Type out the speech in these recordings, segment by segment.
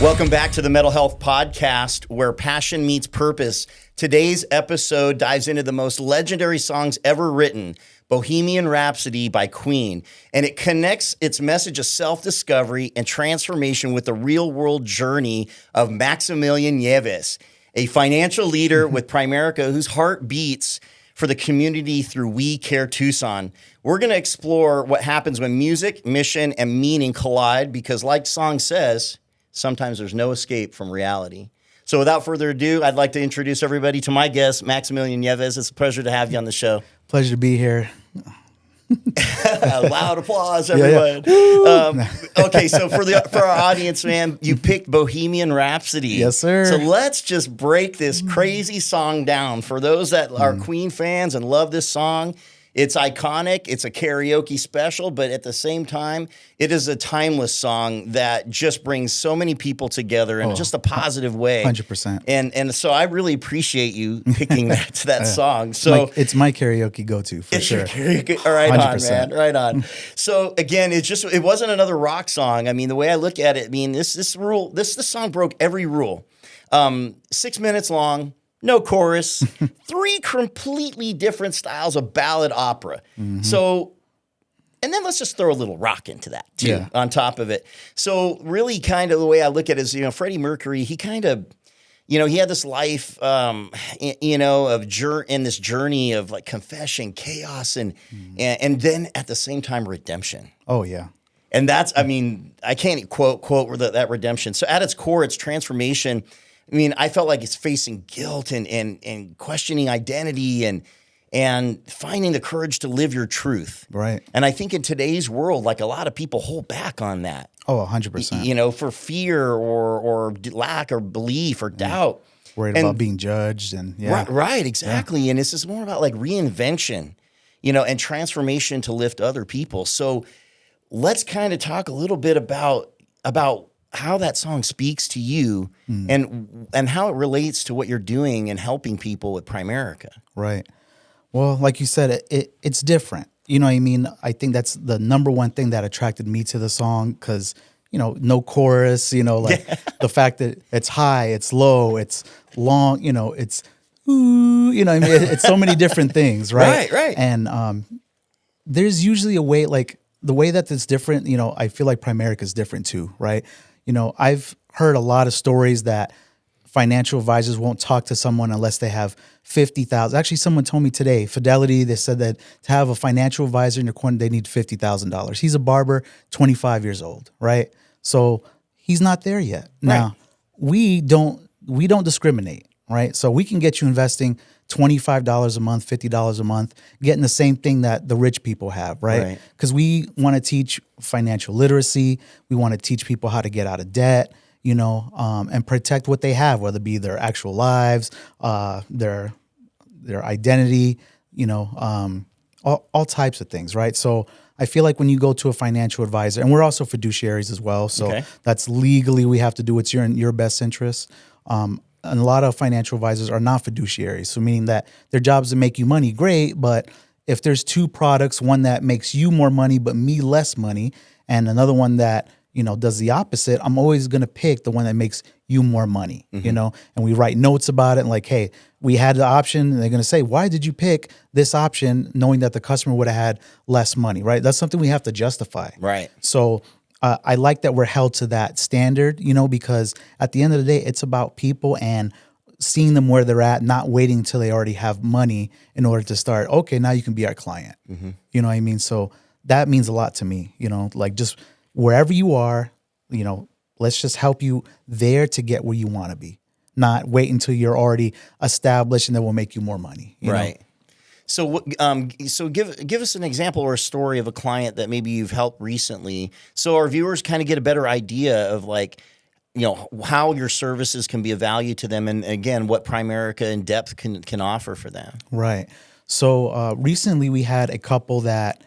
Welcome back to the Mental Health Podcast, where passion meets purpose. Today's episode dives into the most legendary songs ever written, Bohemian Rhapsody by Queen, and it connects its message of self-discovery and transformation with the real-world journey of Maximillian Nieves, a financial leader with Primerica whose heart beats for the community through We Care Tucson. We're going to explore what happens when music, mission, and meaning collide because, like the song says, sometimes there's no escape from reality. So without further ado, I'd like to introduce everybody to my guest, Maximillian Nieves. It's a pleasure to have you on the show. Pleasure to be here. Loud applause, everyone. Yeah. Okay, so for our audience, man, you picked Bohemian Rhapsody. Yes, sir. So let's just break this crazy song down. For those that are Queen fans and love this song, it's iconic. It's a karaoke special, but at the same time, it is a timeless song that just brings so many people together in just a positive way. 100%. And so I really appreciate you picking that song. So it's my karaoke go-to for sure. Karaoke. All right, 100%. On, man. Right on. So again, it wasn't another rock song. I mean, the way I look at it, I mean, this song broke every rule. 6 minutes long. No chorus, 3 completely different styles of ballad opera. Mm-hmm. So, and then let's just throw a little rock into that too, on top of it. So really kind of the way I look at it is, Freddie Mercury, he kind of, he had this life, in this journey of like confession, chaos, and then at the same time, redemption. Oh, yeah. And that's, I mean, I can't quote that redemption. So at its core, it's transformation. I mean, I felt like it's facing guilt and questioning identity and finding the courage to live your truth. Right. And I think in today's world, like a lot of people hold back on that. Oh, 100%. For fear or lack or belief or doubt. Worried about being judged and Right, exactly. Yeah. And this is more about like reinvention, and transformation to lift other people. So let's kind of talk a little bit about how that song speaks to you and how it relates to what you're doing and helping people with Primerica. Right. Well, like you said, it's different. You know what I mean? I think that's the number one thing that attracted me to the song because, no chorus, the fact that it's high, it's low, it's long, it's, ooh, I mean, it's so many different things, right? Right. And there's usually a way, like the way that it's different, I feel like Primerica is different too, right? I've heard a lot of stories that financial advisors won't talk to someone unless they have $50,000. Actually, someone told me today, Fidelity, they said that to have a financial advisor in your corner, they need $50,000. He's a barber, 25 years old, right? So he's not there yet. Now, we don't discriminate, right? So we can get you investing $25 a month, $50 a month, getting the same thing that the rich people have, right? Because we want to teach financial literacy. We want to teach people how to get out of debt, and protect what they have, whether it be their actual lives, their identity, all types of things, right? So I feel like when you go to a financial advisor, and we're also fiduciaries as well, so that's legally we have to do what's in your best interest. And a lot of financial advisors are not fiduciaries, so meaning that their job is to make you money, great, but if there's 2 products, one that makes you more money but me less money, and another one that does the opposite, I'm always going to pick the one that makes you more money, and we write notes about it and like, hey, we had the option, and they're going to say, why did you pick this option knowing that the customer would have had less money, right? That's something we have to justify. Right. So I like that we're held to that standard, because at the end of the day, it's about people and seeing them where they're at, not waiting until they already have money in order to start, okay, now you can be our client. You know what I mean? So that means a lot to me, like just wherever you are, let's just help you there to get where you want to be, not wait until you're already established and then we'll make you more money. You know? So, give us an example or a story of a client that maybe you've helped recently, so our viewers kind of get a better idea of like, how your services can be of value to them, and again, what Primerica in depth can offer for them. Right. So recently we had a couple that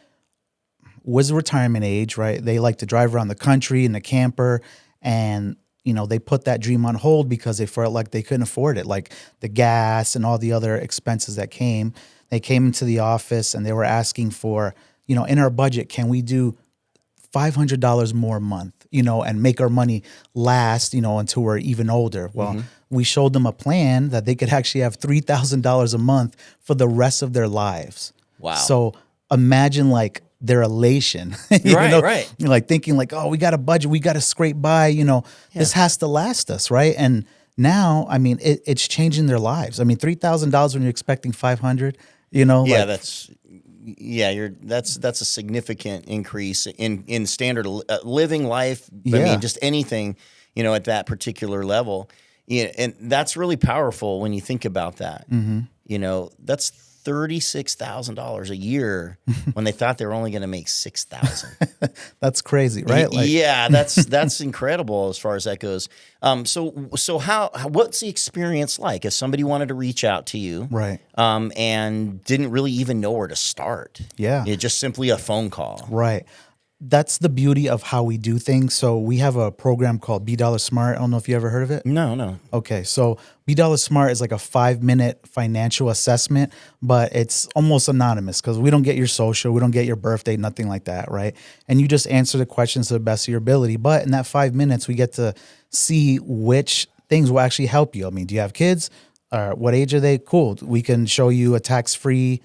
was retirement age, right? They like to drive around the country in a camper, and they put that dream on hold because they felt like they couldn't afford it, like the gas and all the other expenses that came. They came into the office and they were asking for, in our budget, can we do $500 more a month, you know, and make our money last, you know, until we're even older. Well, we showed them a plan that they could actually have $3,000 a month for the rest of their lives. Wow. So imagine like their elation, Right. Like thinking like, oh, we got a budget, we got to scrape by, you know, this has to last us, right? And now, I mean, it's changing their lives. I mean, $3,000 when you're expecting 500, you know, Yeah, like, that's a significant increase in standard living life. I Yeah. mean, just anything, you know, at that particular level. Yeah, and that's really powerful when you think about that. You know, that's $36,000 a year when they thought they were only going to make $6,000. that's crazy, right? Like, Yeah, that's incredible as far as that goes. So what's the experience like if somebody wanted to reach out to you, Right. And didn't really even know where to start? Yeah. It's just simply a phone call. Right. That's the beauty of how we do things. So we have a program called B Dollar Smart. I don't know if you ever heard of it. No. Okay, so B Dollar Smart is like a 5-minute financial assessment, but it's almost anonymous because we don't get your social, we don't get your birthday, nothing like that, right? And you just answer the questions to the best of your ability. But in that 5 minutes, we get to see which things will actually help you. I mean, do you have kids? What age are they? Cool. We can show you a tax-free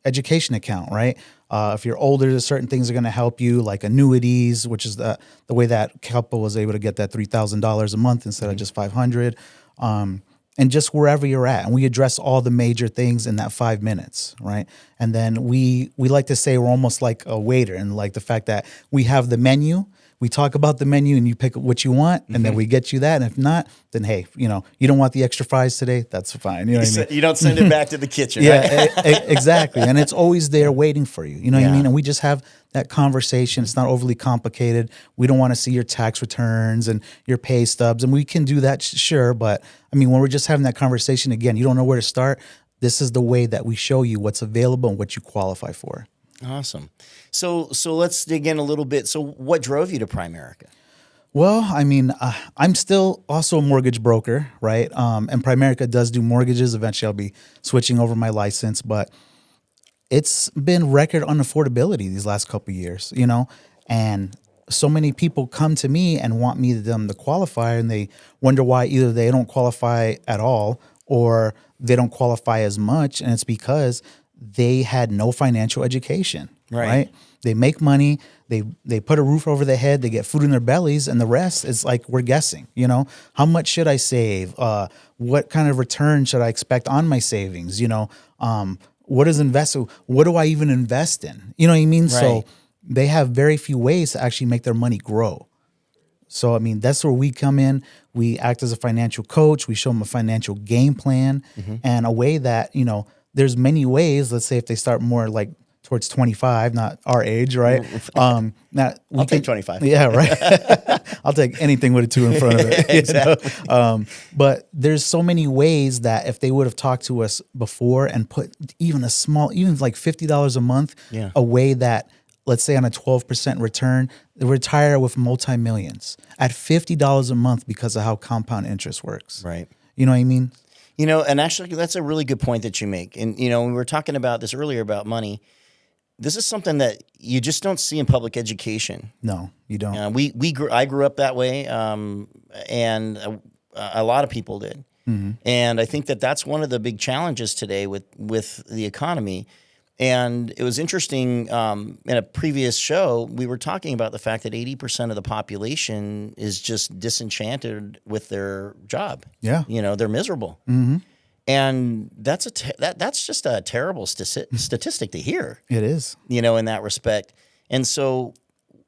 education account, right? If you're older, there's certain things are going to help you, like annuities, which is the way that couple was able to get that $3,000 a month instead of just $500, and just wherever you're at. And we address all the major things in that 5 minutes, right? And then we like to say we're almost like a waiter, and like the fact that we have the menu. We talk about the menu and you pick what you want, and then we get you that. And if not, then hey, you know, you don't want the extra fries today, that's fine. You know what I mean? You don't send it back to the kitchen, Yeah, right? exactly. And it's always there waiting for you. You know what I Yeah. mean? And we just have that conversation. It's not overly complicated. We don't want to see your tax returns and your pay stubs. And we can do that, sure. But I mean, when we're just having that conversation, again, you don't know where to start. This is the way that we show you what's available and what you qualify for. Awesome. So let's dig in a little bit. So what drove you to Primerica? Well, I mean, I'm still also a mortgage broker, right? And Primerica does do mortgages. Eventually, I'll be switching over my license, but it's been record unaffordability these last couple of years, you know? And so many people come to me and want me to qualify, and they wonder why either they don't qualify at all or they don't qualify as much. And it's because they had no financial education, right? They make money, they put a roof over their head, they get food in their bellies, and the rest is like we're guessing, you know, how much should I save? What kind of return should I expect on my savings? You know, what do I even invest in? You know what I mean? Right. So they have very few ways to actually make their money grow. So, I mean, that's where we come in. We act as a financial coach. We show them a financial game plan and a way that, you know, there's many ways. Let's say if they start more like towards 25, not our age, right? I'll take 25. Yeah, right. I'll take anything with a 2 in front of it. Exactly. You know? But there's so many ways that if they would have talked to us before and put even like $50 a month, a way that, let's say on a 12% return, they retire with multi-millions at $50 a month because of how compound interest works. Right. You know what I mean? You know, and actually that's a really good point that you make. And, you know, we were talking about this earlier about money. This is something that you just don't see in public education. No, you don't. I grew up that way, and a lot of people did. And I think that that's one of the big challenges today with the economy. And it was interesting, in a previous show, we were talking about the fact that 80% of the population is just disenchanted with their job. Yeah. You know, they're miserable. And that's just a terrible statistic to hear. It is. You know, in that respect. And so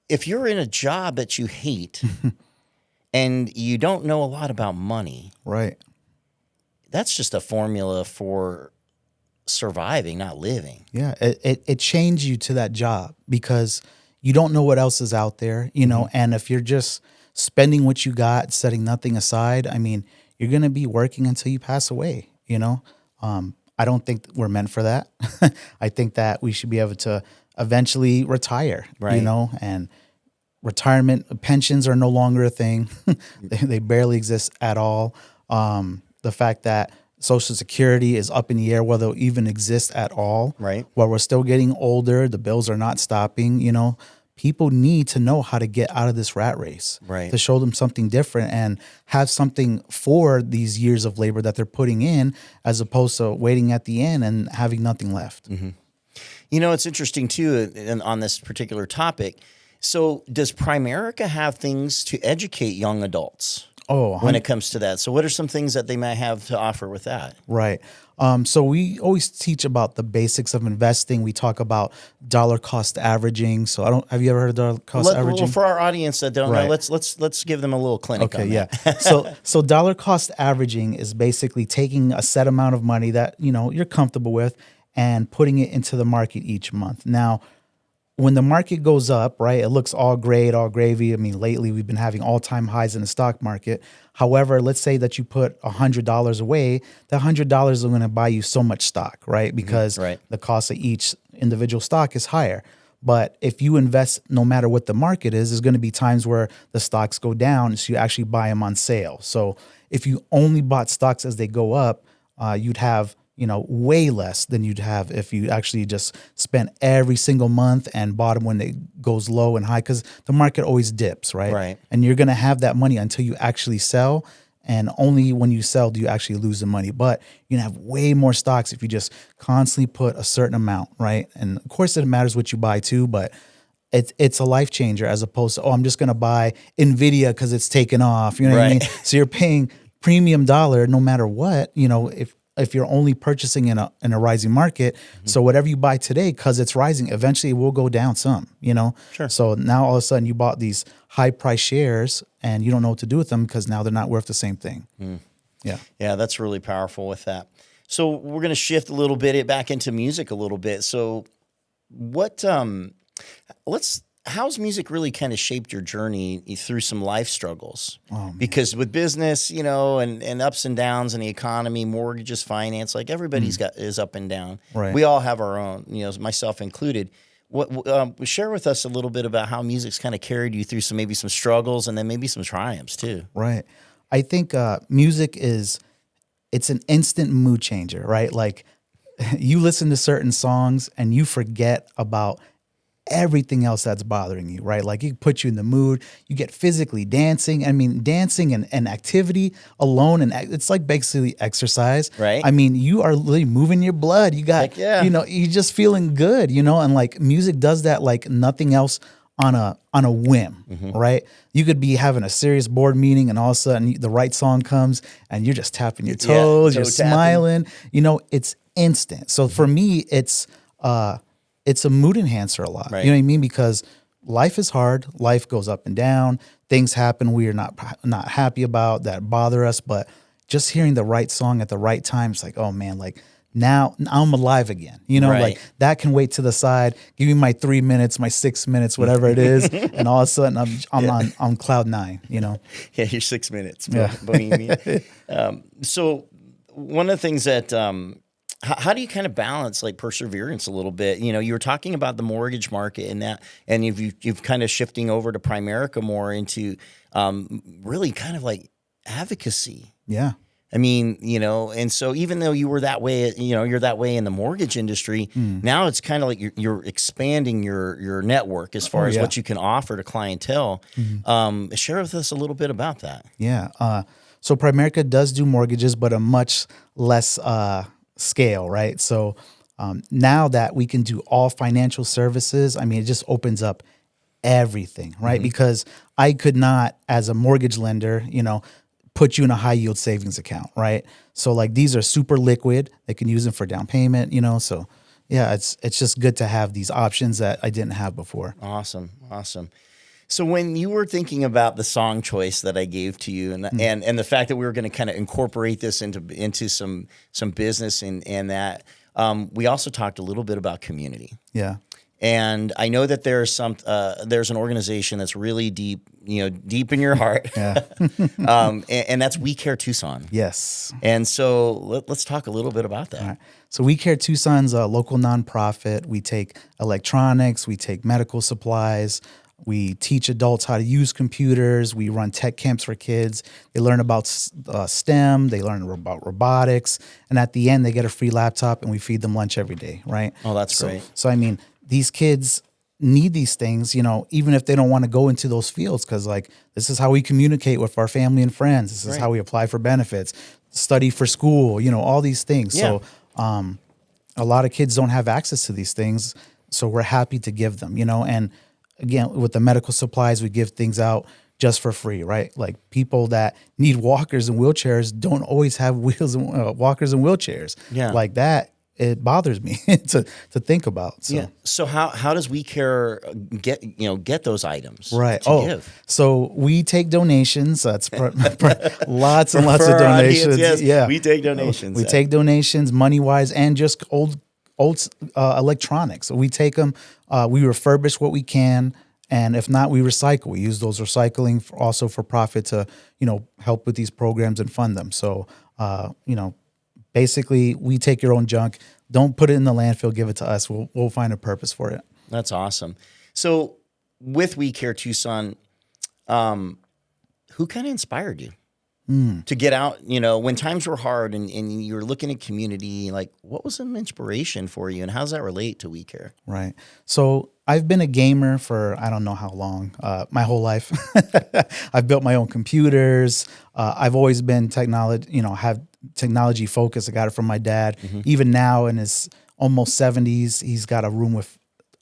if you're in a job that you hate and you don't know a lot about money, right, that's just a formula for surviving, not living. Yeah, it chains you to that job because you don't know what else is out there, you know, and if you're just spending what you got, setting nothing aside, I mean, you're going to be working until you pass away, you know. I don't think we're meant for that. I think that we should be able to eventually retire, you know, and retirement pensions are no longer a thing. They barely exist at all. The fact that Social Security is up in the air, whether it even exists at all. Right. While we're still getting older, the bills are not stopping, you know. people need to know how to get out of this rat race, Right. to show them something different and have something for these years of labor that they're putting in, as opposed to waiting at the end and having nothing left. Mm-hmm. You know, it's interesting too on this particular topic. So does Primerica have things to educate young adults when it comes to that? So what are some things that they might have to offer with that? Right. So we always teach about the basics of investing. We talk about dollar cost averaging. So have you ever heard of dollar cost averaging? Well, for our audience that don't know, let's give them a little clinic on that. Yeah. So dollar cost averaging is basically taking a set amount of money that, you're comfortable with and putting it into the market each month. Now, when the market goes up, right, it looks all great, all gravy. I mean, lately we've been having all-time highs in the stock market. However, let's say that you put $100 away, that $100 is going to buy you so much stock, right? Because the cost of each individual stock is higher. But if you invest, no matter what the market is, there's going to be times where the stocks go down, so you actually buy them on sale. So if you only bought stocks as they go up, you'd have way less than you'd have if you actually just spent every single month and bought them when it goes low and high, because the market always dips, right? Right. And you're going to have that money until you actually sell. And only when you sell do you actually lose the money. But you can have way more stocks if you just constantly put a certain amount, right? And of course it matters what you buy too, but it's a life changer, as opposed to, I'm just going to buy NVIDIA because it's taken off. You know what I mean? So you're paying premium dollar no matter what, if you're only purchasing in a rising market. So whatever you buy today, because it's rising, eventually it will go down some, Sure. So now all of a sudden you bought these high price shares and you don't know what to do with them because now they're not worth the same thing. Yeah, that's really powerful with that. So we're going to shift a little bit back into music a little bit. So what how's music really kind of shaped your journey through some life struggles? Because with business, and ups and downs in the economy, mortgages, finance, like everybody's is up and down. Right. We all have our own, myself included. Share with us a little bit about how music's kind of carried you through maybe some struggles and then maybe some triumphs too. Right. I think music it's an instant mood changer, right? Like you listen to certain songs and you forget about everything else that's bothering you, right? Like it puts you in the mood. You get physically dancing. I mean, dancing and activity alone, and it's like basically exercise, right? I mean, you are really moving your blood. You got, you're just feeling good, and like music does that like nothing else on a whim, right? You could be having a serious board meeting and all of a sudden the right song comes and you're just tapping your toes, you're smiling, it's instant. So for me, it's a mood enhancer a lot. Right. You know what I mean? Because life is hard. Life goes up and down. Things happen we are not happy about that bother us. But just hearing the right song at the right time, it's like, oh man, like now I'm alive again. Like that can wait to the side. Give me my 3 minutes, my 6 minutes, whatever it is, and all of a sudden I'm on cloud 9. Yeah, your 6 minutes, Bohemian. So one of the things that how do you kind of balance like perseverance a little bit? You were talking about the mortgage market and that, and you've kind of shifting over to Primerica more into really kind of like advocacy. Yeah. I mean, and so even though you were that way, you're that way in the mortgage industry, now it's kind of like you're expanding your network as far as what you can offer to clientele. Share with us a little bit about that. Yeah. So Primerica does do mortgages, but a much less scale, right? So now that we can do all financial services, I mean, it just opens up everything, right? Because I could not, as a mortgage lender, put you in a high yield savings account, right? So like these are super liquid. They can use them for down payment, So yeah, it's just good to have these options that I didn't have before. Awesome. So when you were thinking about the song choice that I gave to you and the fact that we were going to kind of incorporate this into some business and that, we also talked a little bit about community. Yeah. And I know that there's an organization that's really deep in your heart. Yeah. and that's We Care Tucson. Yes. And so let's talk a little bit about that. All right. So We Care Tucson's a local nonprofit. We take electronics, we take medical supplies, we teach adults how to use computers. We run tech camps for kids. They learn about STEM. They learn about robotics. And at the end, they get a free laptop, and we feed them lunch every day, right? Oh, that's great. So I mean, these kids, need these things, even if they don't want to go into those fields, because like this is how we communicate with our family and friends. This is Right. how we apply for benefits, study for school, all these things. Yeah. So a lot of kids don't have access to these things. So we're happy to give them, and again, with the medical supplies, we give things out just for free, right? Like people that need walkers and wheelchairs don't always have walkers and wheelchairs. Yeah. Like that, it bothers me to think about. So. Yeah. So how does We Care get those items? Right. To give? So we take donations. That's lots and lots For of our audience, donations. yes, Yeah, we take donations. We take donations, money wise, and just old electronics. So we take them. We refurbish what we can, and if not, we recycle. We use those recycling also for profit to help with these programs and fund them. So basically, we take your own junk. Don't put it in the landfill. Give it to us. We'll find a purpose for it. That's awesome. So with We Care Tucson, who kind of inspired you to get out, when times were hard and you were looking at community, like what was some inspiration for you and how does that relate to We Care? Right. So I've been a gamer for, I don't know how long, my whole life. I've built my own computers. I've always been have technology focused. I got it from my dad. Even now in his almost 70s, he's got a room with,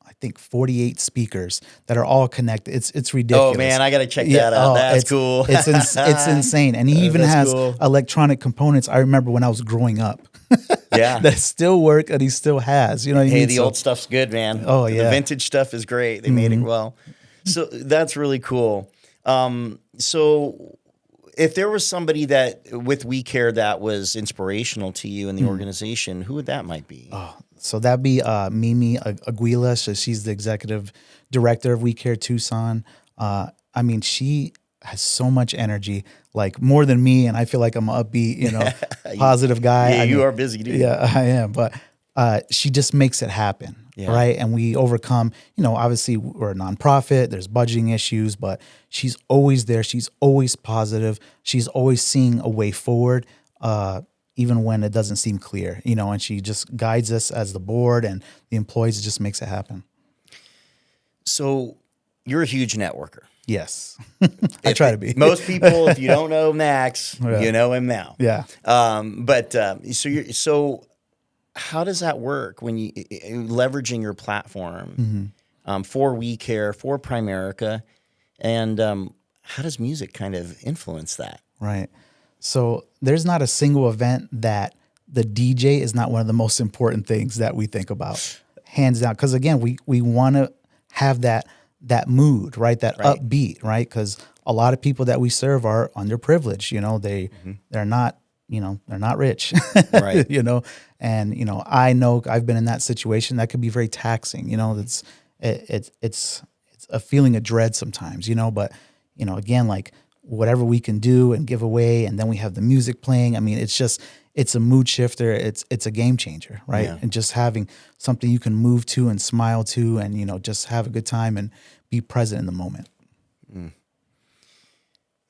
I think, 48 speakers that are all connected. It's ridiculous. Oh man, I got to check that out. That's cool. It's insane. And he even has electronic components. I remember when I was growing up. Yeah. That still work and he still has. You know what I mean? The old stuff's good, man. Oh, yeah. The vintage stuff is great. They made it well. So that's really cool. So if there was somebody that with We Care that was inspirational to you in the organization, who would that might be? So that'd be Mimi Aguila. So she's the executive director of We Care Tucson. She has so much energy, like more than me, and I feel like I'm an upbeat, positive guy. Yeah, you are busy, dude. Yeah, I am. But she just makes it happen, right? And we overcome, obviously we're a nonprofit, there's budgeting issues, but she's always there. She's always positive. She's always seeing a way forward, even when it doesn't seem clear, and she just guides us as the board and the employees. It just makes it happen. So you're a huge networker. Yes. I try to be. Most people, if you don't know Max, you know him now. Yeah. So how does that work when you leveraging your platform for We Care, for Primerica, and how does music kind of influence that? Right. So there's not a single event that the DJ is not one of the most important things that we think about, hands down. Because again, we want to have that mood, right? That upbeat, right? Because a lot of people that we serve are underprivileged. They're not, they're not rich, right? And I know I've been in that situation. That could be very taxing. It's a feeling of dread sometimes. But again, like whatever we can do and give away, and then we have the music playing. I mean, it's a mood shifter. It's a game changer, right? Yeah. And just having something you can move to and smile to, and just have a good time and be present in the moment.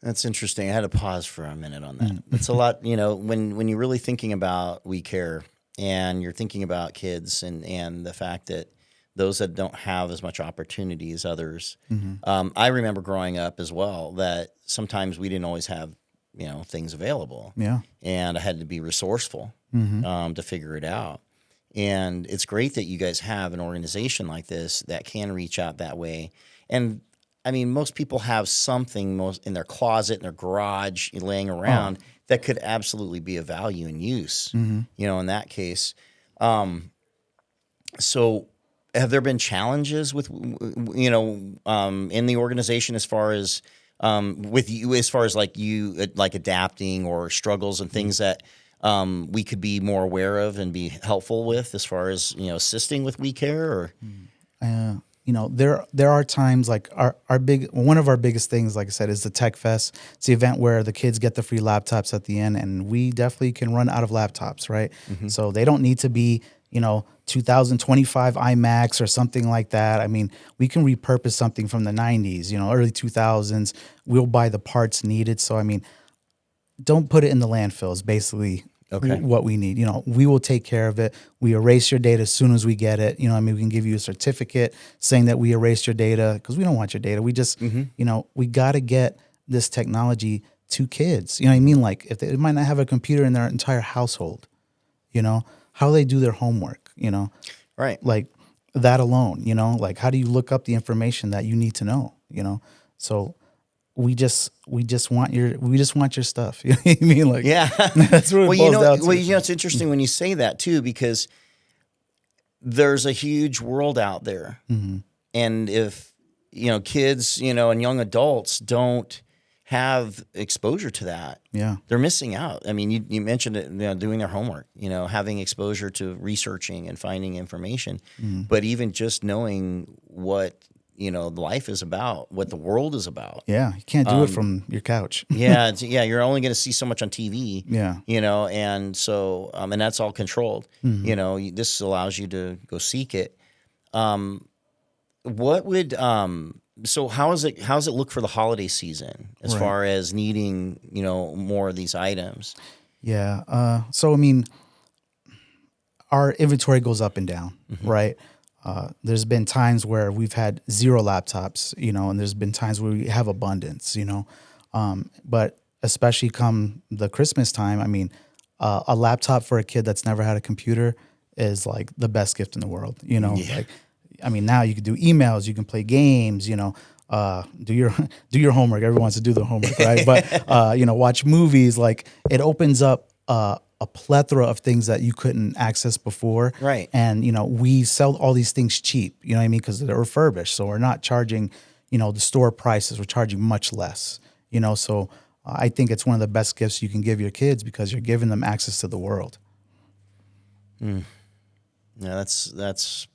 That's interesting. I had to pause for a minute on that. It's a lot, when you're really thinking about We Care and you're thinking about kids and the fact that those that don't have as much opportunity as others. I remember growing up as well that sometimes we didn't always have things available. Yeah. And I had to be resourceful to figure it out. And it's great that you guys have an organization like this that can reach out that way. And I mean, most people have something in their closet, in their garage, laying around that could absolutely be of value and use, in that case. So have there been challenges with, in the organization as far as, with you, as far as like adapting or struggles and things that we could be more aware of and be helpful with as far as, assisting with We Care? Or there are times like one of our biggest things, like I said, is the Tech Fest. It's the event where the kids get the free laptops at the end, and we definitely can run out of laptops, right? So they don't need to be 2025 iMacs or something like that. I mean, we can repurpose something from the 90s, early 2000s. We'll buy the parts needed. So, I mean, don't put it in the landfill is basically Okay. what we need. We will take care of it. We erase your data as soon as we get it. We can give you a certificate saying that we erased your data because we don't want your data. We just, we got to get this technology to kids. You know what I mean? Like if they might not have a computer in their entire household, how they do their homework, Right. like that alone, like how do you look up the information that you need to know, So we just want your stuff. You know what I mean? Like, Yeah. that's what it boils down to. Well, it's interesting when you say that too, because there's a huge world out there. Mm-hmm. And if, kids, and young adults don't have exposure to that, Yeah. they're missing out. I mean, you mentioned it, doing their homework, having exposure to researching and finding information, but even just knowing what, life is about, what the world is about. Yeah. You can't do it from your couch. Yeah. You're only going to see so much on TV. Yeah. And so, and that's all controlled. This allows you to go seek it. What would, so how's it look for the holiday season as Right. far as needing, more of these items? Yeah. So, I mean, our inventory goes up and down, right? There's been times where we've had 0 laptops, and there's been times where we have abundance, but especially come the Christmas time, I mean, a laptop for a kid that's never had a computer is like the best gift in the world, Yeah. like, I mean, now you can do emails, you can play games, do your homework. Everyone wants to do the homework, right? But, watch movies. Like it opens up a plethora of things that you couldn't access before. Right. And, we sell all these things cheap, you know what I mean? Because they're refurbished. So we're not charging, the store prices. We're charging much less, So I think it's one of the best gifts you can give your kids because you're giving them access to the world. Yeah, that's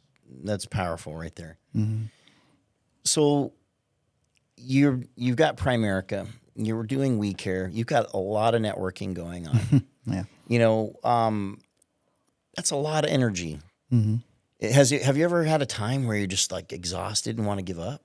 powerful right there. Mm-hmm. So you've got Primerica. You were doing We Care. You've got a lot of networking going on. Yeah. That's a lot of energy. Mm-hmm. Have you ever had a time where you're just like exhausted and want to give up?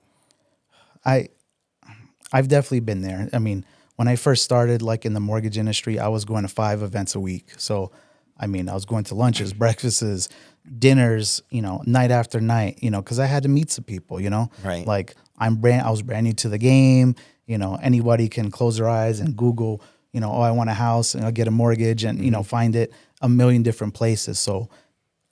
I've definitely been there. I mean, when I first started, like in the mortgage industry, I was going to 5 events a week. So, I mean, I was going to lunches, breakfasts, dinners, night after night, because I had to meet some people, Right. Like I was brand new to the game. Anybody can close their eyes and Google, I want a house and I'll get a mortgage and, find it a million different places. So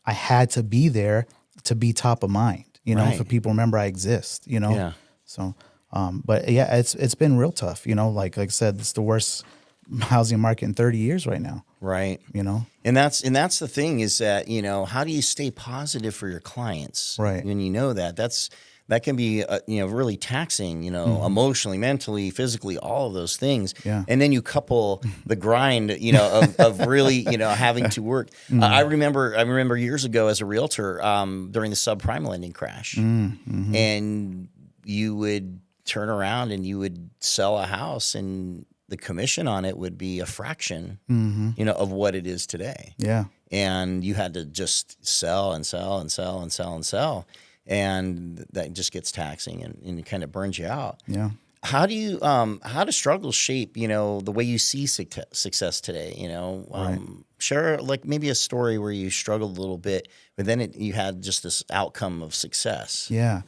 I had to be there to be top of mind, Right. for people to remember I exist, Yeah. So, but yeah, it's been real tough, like I said, it's the worst housing market in 30 years right now. Right. And that's the thing is that, how do you stay positive for your clients? Right. When that can be, really taxing, emotionally, mentally, physically, all of those things. Yeah. And then you couple the grind, of really, having to work. I remember years ago as a realtor, during the subprime lending crash, and you would turn around and you would sell a house and the commission on it would be a fraction, of what it is today. Yeah. And you had to just sell and sell and sell and sell and sell. And that just gets taxing and it kind of burns you out. Yeah. How do struggles shape, the way you see success today? Right. Share like maybe a story where you struggled a little bit, but then you had just this outcome of success. Yeah.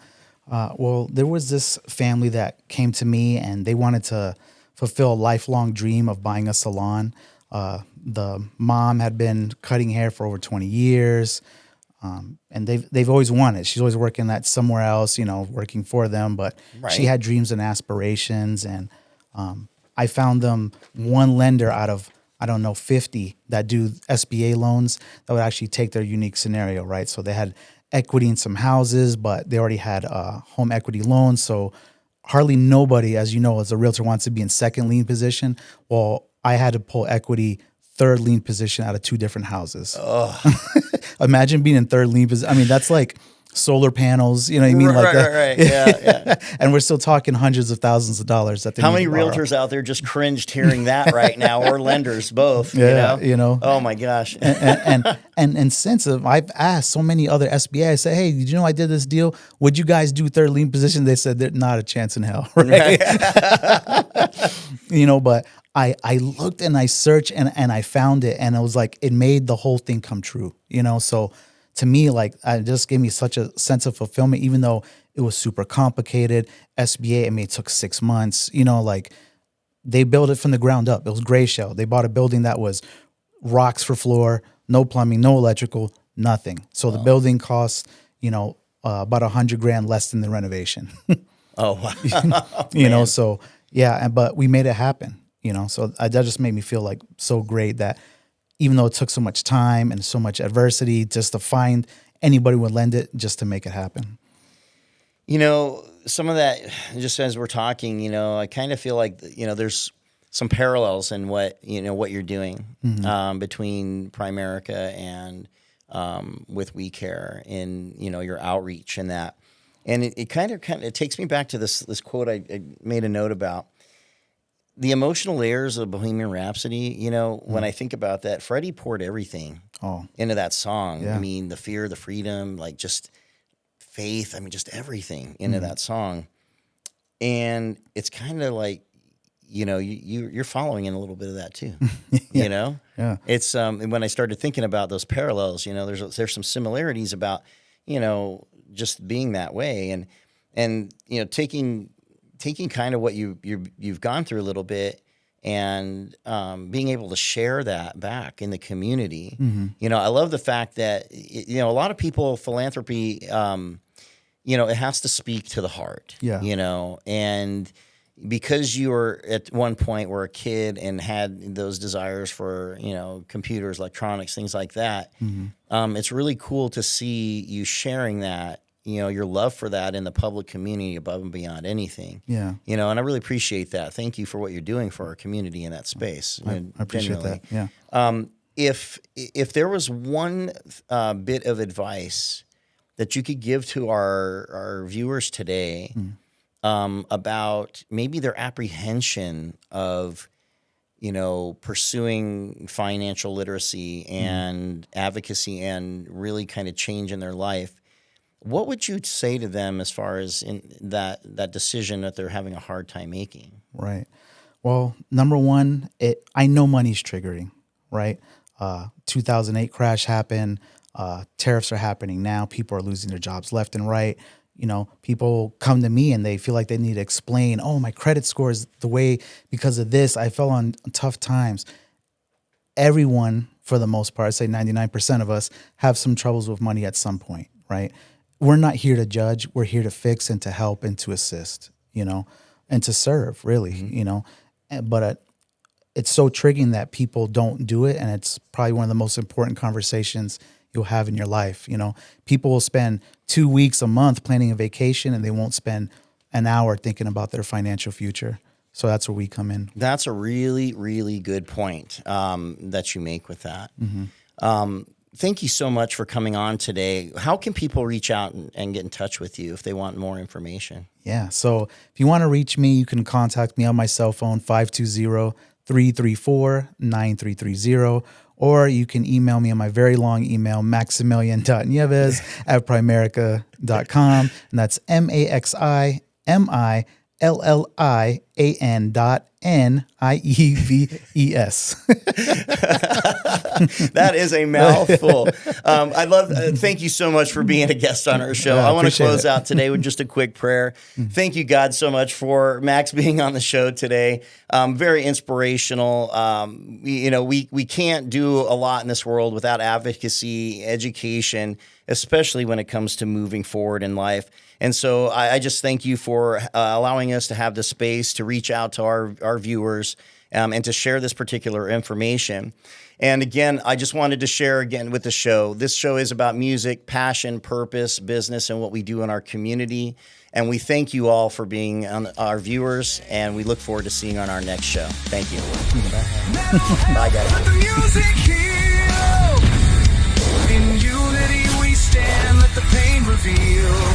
Well, there was this family that came to me and they wanted to fulfill a lifelong dream of buying a salon. The mom had been cutting hair for over 20 years. And they've always wanted. She's always working at somewhere else, working for them. But Right. she had dreams and aspirations. And I found them one lender out of, 50 that do SBA loans that would actually take their unique scenario, right? So they had equity in some houses, but they already had home equity loans. So hardly nobody, as you know, as a realtor wants to be in second lien position. Well, I had to pull equity third lien position out of 2 different houses. Imagine being in third lien position. I mean, that's like solar panels, you know what I mean? Like that. Right. Yeah. And we're still talking hundreds of thouds of dollars that they How need many to borrow. realtors out there just cringed hearing that right now, or lenders, both? Yeah, Oh my gosh. And since I've asked so many other SBA, I say, hey, did you know I did this deal? Would you guys do third lien position? They said, there's not a chance in hell, right? But I looked and I searched and I found it, and it was like it made the whole thing come true, you know. So to me, like, it just gave me such a sense of fulfillment, even though it was super complicated. SBA, I mean, it took 6 months, you know, like they built it from the ground up. It was gray shell. They bought a building that was rocks for floor, no plumbing, no electrical, nothing. So the building cost, you know, about $100,000 less than the renovation. Oh, wow. You know, so yeah, but we made it happen, you know, so that just made me feel like so great that even though it took so much time and so much adversity just to find anybody would lend it just to make it happen. You know, some of that, just as we're talking, you know, I kind of feel like, you know, there's some parallels in what, you know, what you're doing between Primerica and with We Care in, you know, your outreach and that. And it kind of it takes me back to this quote I made a note about. The emotional layers of Bohemian Rhapsody, you know, when I think about that, Freddie poured everything into that song. Yeah. I mean, the fear, the freedom, like just faith, I mean, just everything into that song. And it's kind of like, you know, you're following in a little bit of that too, you know? Yeah. It's when I started thinking about those parallels, you know, there's some similarities about, you know, just being that way and you know, taking kind of what you've gone through a little bit and being able to share that back in the community. You know, I love the fact that, you know, a lot of people, philanthropy, you know, it has to speak to the heart, you know, and because you were at one point were a kid and had those desires for, you know, computers, electronics, things like that, it's really cool to see you sharing that, you know, your love for that in the public community above and beyond anything. Yeah. You know, and I really appreciate that. Thank you for what you're doing for our community in that space. I appreciate that. Yeah. If there was one bit of advice that you could give to our viewers today about maybe their apprehension of, you know, pursuing financial literacy and advocacy and really kind of change in their life, what would you say to them as far as in that decision that they're having a hard time making? Right. Well, number one, I know money's triggering, right? 2008 crash happened. Tariffs are happening now. People are losing their jobs left and right. You know, people come to me and they feel like they need to explain, oh, my credit score is the way because of this. I fell on tough times. Everyone, for the most part, I'd say 99% of us have some troubles with money at some point, right? We're not here to judge. We're here to fix and to help and to assist, you know, and to serve, really, you know. But it's so triggering that people don't do it, and it's probably one of the most important conversations you'll have in your life. You know, people will spend 2 weeks, a month planning a vacation, and they won't spend an hour thinking about their financial future. So that's where we come in. That's a really, really good point that you make with that. Thank you so much for coming on today. How can people reach out and get in touch with you if they want more information? Yeah. So if you want to reach me, you can contact me on my cell phone, 520-334-9330. Or you can email me on my very long email, maximillian.nieves @primerica.com. And that's MAXIMILLIAN.NIEVES. That is a mouthful. I love. Thank you so much for being a guest on our show. Yeah, I want to close it. out today with just a quick prayer. Thank you, God, so much for Max being on the show today. Very inspirational. We can't do a lot in this world without advocacy, education, especially when it comes to moving forward in life. And so I just thank you for allowing us to have the space to reach out to our viewers and to share this particular information. And again, I just wanted to share again with the show. This show is about music, passion, purpose, business, and what we do in our community. And we thank you all for being our viewers, and we look forward to seeing you on our next show. Thank you. Bye, guys. Let the music heal. In unity we stand, let the pain reveal.